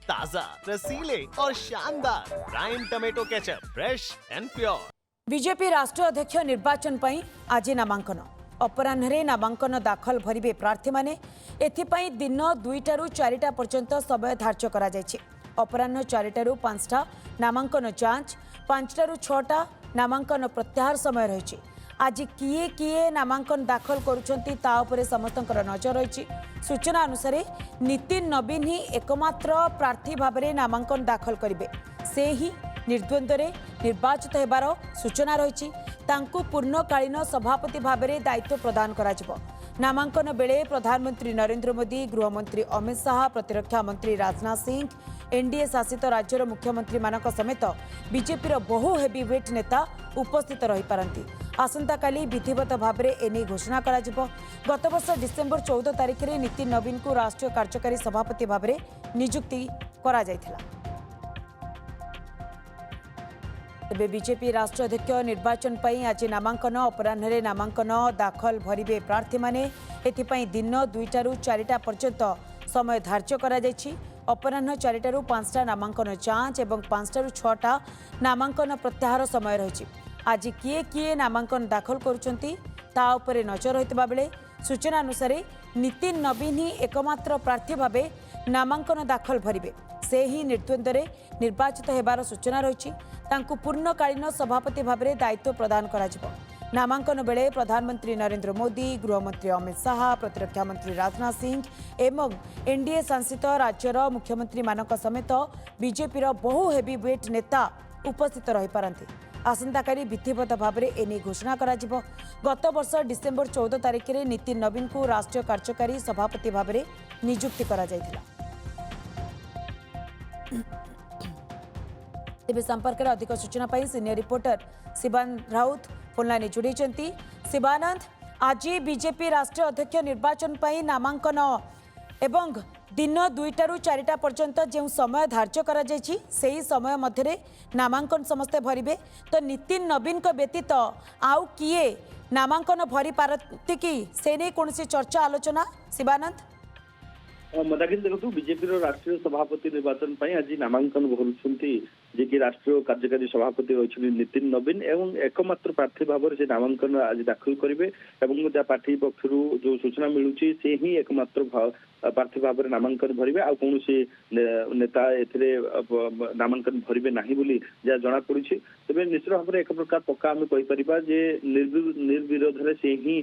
ताजा, रसीले और शानदार prime tomato ketchup, fresh and pure. BJP राष्ट्रीय अध्यक्ष निर्वाचन पई आज नामांकन अपराह्न नामांकन दाखल भरिबे प्रार्थी माने एथिपई दिन 2टारू 4टा पर्यंत समय धार्य करा जायछि। अपराह्न 4टारू 5टा नामांकन जांच, 5टारू 6टा नामांकन प्रत्याहार समय रहिछि। आज किए किए नामांकन दाखल करुछंती ता उपरे समस्तंकर नजर रहिछि। सूचना अनुसार नितिन नवीन ही एकमात्र प्रार्थी भाबरे नामांकन दाखल करिवे। से ही निर्द्वंद्व निर्वाचित हेबार सूचना रही। पूर्णकालीन सभापति भाबरे दायित्व प्रदान कराजिबो। नामांकन बेले प्रधानमंत्री नरेंद्र मोदी, गृहमंत्री अमित शाह, प्रतिरक्षा मंत्री राजनाथ सिंह, एनडीए शासित राज्यर मुख्यमंत्री मानक समेत बीजेपी बहु हेवीवेट नेता उपस्थित रही पारंती। आसंता काली विधिवत भाबरे एने घोषणा कराजिबो। गत वर्ष डिसेंबर 14 तारिख में नितिन नवीन को राष्ट्रीय कार्यकारी सभापति भाबरे नियुक्ति करा जायथिला। तेबे बीजेपी राष्ट्रीय अध्यक्ष निर्वाचन पई आज नामांकन अपराह्न नामांकन दाखल भरिबे प्रार्थी माने एथिपई दिन 2टारू 4टा पर्यंत समय धार्य करा जायछि। अपराह्न 4टारू 5टा नामांकन जांच एवं 5टारू 6टा नामांकन प्रत्याहार समय रहिछि। आज किए किए नामांकन दाखल करुछंती ता उपरे नजर रहितबा बेले सूचना अनुसार नितिन नवीन ही एकमात्र प्रार्थी भाबे नामांकन दाखल भरिबे। से ही निर्द्वंद्व निर्वाचित हेबार सूचना रही। पूर्णकालीन सभापति भाबरे दायित्व प्रदान कराजिबो। नामांकन बेले प्रधानमंत्री नरेंद्र मोदी, गृहमंत्री अमित शाह, प्रतिरक्षा मंत्री राजनाथ सिंह एवं एनडीए शासित राज्यर मुख्यमंत्री मानक समेत बीजेपी बहु हेवीवेट नेता उपस्थित रही पारंती। आसंताकाली विधिवत भाबरे एने घोषणा कराजिबो। गत वर्ष डिसेंबर 14 तारिख में नितिन नवीन को राष्ट्रीय कार्यकारी सभापति भाबरे नियुक्ति करा जायथिला। तेज संपर्क में अधिक सूचना पाई senior reporter Shivanand Raut phone line जोड़ी। शिवानंद, आज बीजेपी राष्ट्रीय अध्यक्ष निर्वाचन पाई नामांकन एवं दिन 2टारू 4टा पर्यंत जो समय धार्य करा जायछि सेही समय मध्य नामांकन समस्ते भरिबे। तो नितिन नवीन को व्यतीत आउ किए नामांकन भरी पारती कि से नहीं कौन चर्चा आलोचना? शिवानंद, मदाकिन देखो बीजेपी राष्ट्रीय सभापति निर्वाचन आज नामांकन भरुछंती जे कि राष्ट्रीय कार्यकारी सभापति रही नितिन नवीन एवं एकमात्र प्रार्थी भाव से नामांकन आज दाखल करेंगे। पार्टी पक्ष जो सूचना मिलूँ से ही एकमात्र प्रार्थी भाव में नामांकन भरवे आ कौन नेता नामांकन भरवे ना जहाँ जना पड़ी। तेज निश्चित भाव में एक प्रकार पक्का आम कहीपर जे निर्विरोध से ही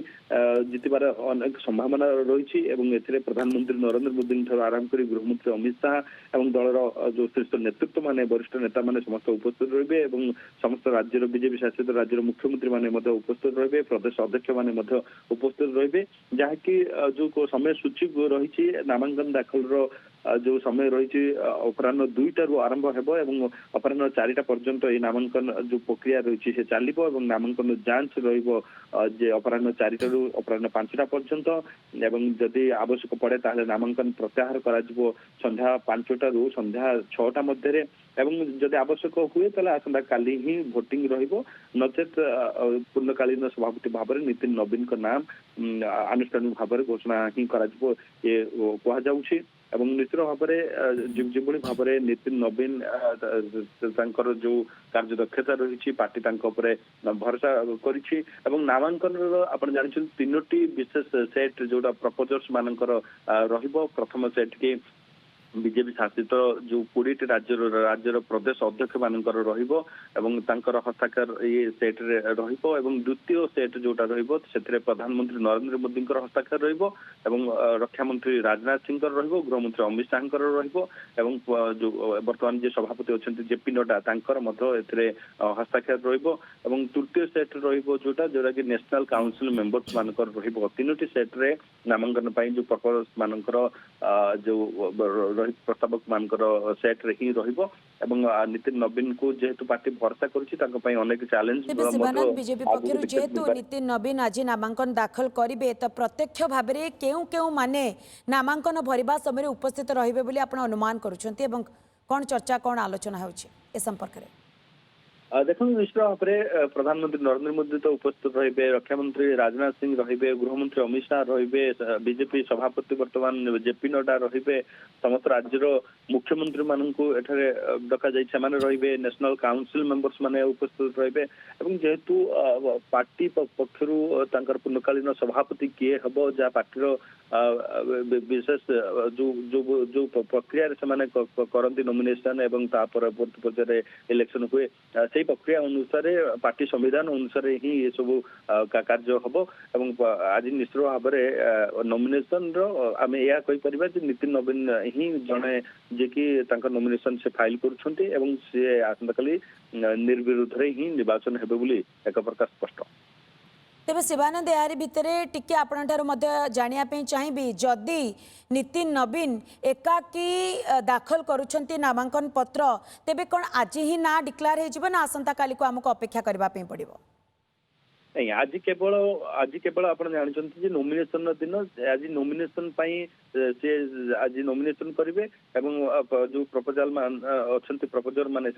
जितबार अनेक संभावना रही। प्रधानमंत्री नरेंद्र मोदी आरंभ कर गृहमंत्री अमित शाह और दलर जो शीर्ष नेतृत्व मान वरिष्ठ नेता माने समस्त उपस्थित रहिबे एवं समस्त राज्यर बीजेपी शासित राज्यर मुख्यमंत्री माने उपस्थित रहिबे, प्रदेश अध्यक्ष माने उपस्थित रहिबे। जहाँकि जो समय सूची रही नामांकन दाखल जो समय रही अपराह्न 2टारू आरंभ हेबो एवं अपराह्न 4टा पर्यंत ये नामांकन जो प्रक्रिया रही से चलिबो एवं नामांकन जांच रहिबो जे अपराह्न 4टारू अपराह्न 5टा पर्यंत एवं जदि आवश्यक पड़े ताहले नामांकन प्रत्याहार कराजिबो संध्या 5टारू संध्या 6टा मध्य एवं जदि आवश्यक हुए ताले आसंता काली ही भोटिंग रहिबो। नचेत पूर्णकालीन सभापति भाव में नितिन नवीन का नाम आनुष्ठानिक भाव में घोषणा ही कराजिबो ये कहा जाउछि। एवं निश्चित भाव में भाव में नितिन नवीन जो कार्य दक्षता रही पार्टी भरोसा करिछि। नामांकन आप जानते 3टी विशेष सेट जोटा प्रपोजर्स मानकर रहिबो। प्रथम सेट की बीजेपी शासित जो 20टी राज्यर प्रदेश अध्यक्ष मानकर रहिबो एवं तांकर हस्ताक्षर ये सेट रे रहिबो एवं द्वितीय सेट जोटा रहिबो सेथरे प्रधानमंत्री नरेंद्र मोदी हस्ताक्षर रहिबो एवं रक्षा मंत्री राजनाथ सिंह रहिबो, गृहमंत्री अमित शाह रहिबो एवं जो वर्तमान जे सभापति अछंती जेपी नड्डा तांकर मध्य एथरे हस्ताक्षर रहिबो एवं तृतीय सेट रहिबो जोटा कि नेशनल काउंसिल मेंबर्स मानकर रहिबो। 3टी सेट रे नामांकन पई जो प्रपोजर्स मानकर जो प्रस्तावक मानकर सेट रे ही रहिबो एवं नितिन नवीन को जेहेतु पार्टी भरोसा करुछि तांको पई अनेक चैलेंज बीजेपी पक्षरु जेहेतु नितिन नवीन आज नामांकन दाखल करिवे तो प्रत्यक्ष भाव में केउ केउ माने नामांकन भरिबा समय उपस्थित रहिबे बोली आपण अनुमान करूछंती एवं कोन चर्चा कोन आलोचना होछि ए संपर्क रे? देखो निश्चित भाव में प्रधानमंत्री नरेंद्र मोदी तो उपस्थित रहिबे, रक्षा मंत्री राजनाथ सिंह रहिबे, गृहमंत्री अमित शाह रहिबे, बीजेपी सभापति वर्तमान जेपी नड्डा रहिबे, समस्त राज्यर मुख्यमंत्री माननकु एठारे डका जाई सेमाने रहिबे नेशनल काउंसिल मेंबर्स माने उपस्थित रहिबे एवं जेहेतु पार्टी पक्षरु तांकर पूर्णकालीन सभापति किए हबो जा पार्टीर विशेष जो जो जो प्रक्रिया से माने करंती नॉमिनेशन एवं ता परवर्ती पर्याय इलेक्शन हुए सेही प्रक्रिया अनुसार पार्टी संविधान अनुसार ही ये सब कार्य हबो एवं आज निश्चित भाव में नॉमिनेशन रो आमे या कहि परिबा जे नितिन नवीन ही जने जे कि तांकर नॉमिनेशन से फाइल करूछंती एवं से आसंतकाली निर्विरोध रे ही निर्वाचन हेबे बोली एक प्रकार स्पष्ट। तेबे शिवानंद यारी भितरे टिके आपण ठारू मध्य जानिया पे चाहिबी जदि नितिन नवीन एकाकी दाखल करूछंती नामांकन पत्र तेबे कोन आज ही ना डिक्लेयर हे जिवो ना आसंता काली को हमको अपेक्षा करबा पे पड़िबो? नहीं आज केवल आप जानते नॉमिनेशन दिन आज नॉमिनेशन से आज नॉमिनेशन करेंगे जो प्रपोजल अच्छा प्रपोजर माने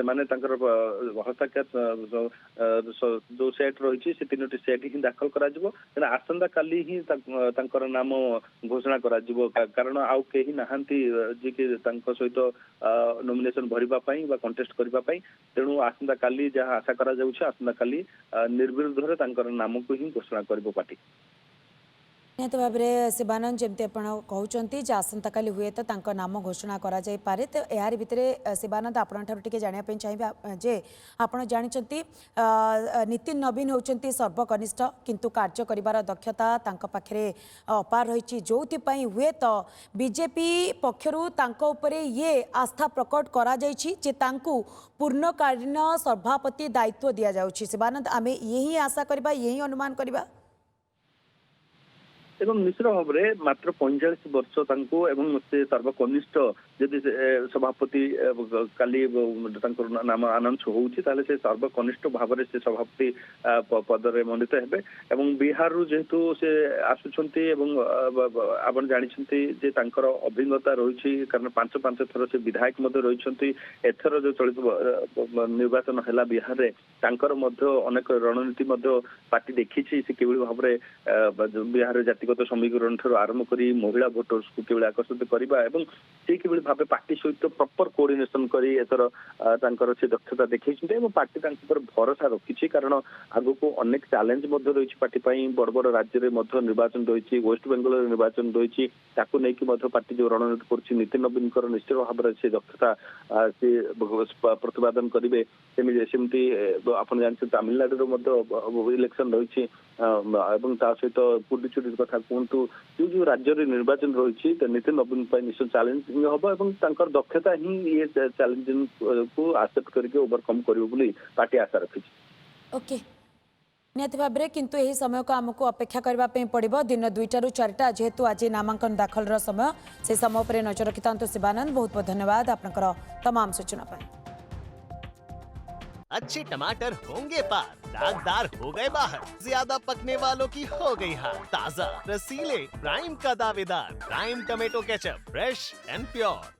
हस्ताक्षर जो सेट रही से 3टी सेट ही दाखल करा आसंता काली ही नाम घोषणा करा कारण आउ कहीं नहांती जी कि सहित नॉमिनेशन भरवा कंटेस्ट करने तेणु आसंता काली जहाँ आशा करा आसंता काली निर्विरोध नाम को ही घोषणा कर पार्टी। निहत भाव में शिवानंद जमती आप कहते आसंता काली हुए तो नाम घोषणा करा जाई पारे तो यार भितर शिवानंद आपे जानापी चाहिए जे आप जानते नितिन नवीन होती सर्वकनिष्ठ किंतु कार्य करिवार दक्षता तांको पाखरे अपार रही जो हुए तो बीजेपी पक्षरु तांको उपरे ये आस्था प्रकट करा जायछि जे तांकु पूर्णकालीन सभापति दायित्व दिया जाउछि। शिवानंद आमे यही आशा करबा यही अनुमान करबा एवं निश्चित भाव में मात्र 45 वर्ष एवं से सर्वकनिष्ठ जदि सभापति काली नाम अनाउंस होउछि ताले से सर्वकनिष्ठ भाव में से सभापति पदरे मंडित हेबे एवं बिहार जेहेतु से आसुछंती एवं आपण जानिछंती जे तांकर अभिज्ञता रहिछि कारण 5 थर से विधायक मध्य रहिछंती एथर जो चलित निर्वाचन हैला बिहार रे तांकर मध्य अनेक रणनीति मध्य पार्टी देखिछि से केवल भाव में बिहार जातिगत समीकरण ठार आरंभ कर महिला भोटर्स को केवल आकर्षित करवा एवं से किभली भाव पार्टी सहित प्रॉपर कोऑर्डिनेशन करी एथर तांकर से दक्षता देखैछन्ते एवं पार्टी तांक पर भरोसा रखिछि कारण आगु को अनेक चैलेंज मध्य रहिछि पार्टी पई बड़ बड़ राज्य रे मध्य निर्वाचन रहिछि वेस्ट बेंगल रे निर्वाचन रहिछि ताकू नै कि मध्य पार्टी जो रणनीति करछि नितिन नवीन कर निश्चित भाव से दक्षता से प्रतिपादन करिवे सेमती आपण जानछन तमिलनाडु रो मध्य इलेक्शन रहिछि एवं ता सहित पुडुचेरी कथा कहतु जो जो राज्य रे निर्वाचन रही नितिन नवीन निश्चय चैलेंजिंग हम और दक्षता ही ये चैलेंजिंग को एक्सेप्ट करके ओवरकम कर पार्टी आशा रखी। ओके निहत भाव में किंतु यही समय को आमको अपेक्षा करने पड़ो दिन 2टारू 4टा जेहेतु आज नामांकन दाखल समय से समय पर नजर रखिता शिवानंद बहुत बहुत धन्यवाद आपनकर तमाम सूचना पर। अच्छे टमाटर होंगे पार, दागदार हो गए बाहर, ज्यादा पकने वालों की हो गई हार, ताजा रसीले प्राइम का दावेदार prime tomato ketchup, fresh and pure.